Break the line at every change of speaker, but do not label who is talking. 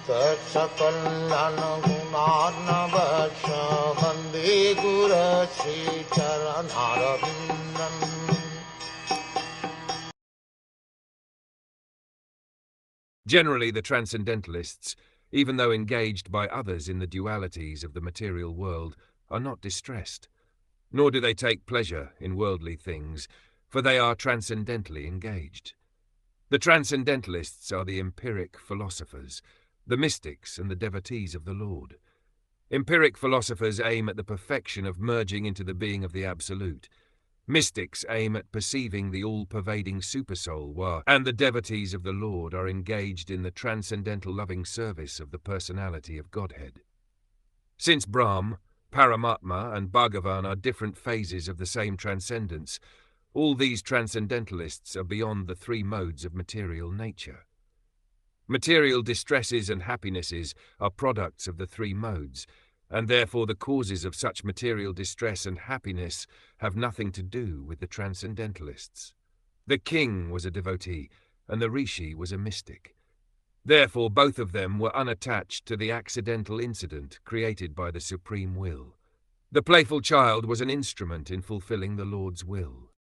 Sakal Gunarnavasha Vande Guru Sri Charanarabindam.
Generally, the transcendentalists, even though engaged by others in the dualities of the material world, are not distressed, nor do they take pleasure in worldly things, for they are transcendentally engaged. The transcendentalists are the empiric philosophers, the mystics and the devotees of the Lord. Empiric philosophers aim at the perfection of merging into the being of the Absolute. Mystics aim at perceiving the all-pervading supersoul, and the devotees of the Lord are engaged in the transcendental loving service of the personality of Godhead. Since Brahm, Paramatma, and Bhagavan are different phases of the same transcendence, all these transcendentalists are beyond the three modes of material nature. Material distresses and happinesses are products of the three modes, and therefore the causes of such material distress and happiness have nothing to do with the transcendentalists. The king was a devotee, and the rishi was a mystic. Therefore both of them were unattached to the accidental incident created by the supreme will. The playful child was an instrument in fulfilling the Lord's will.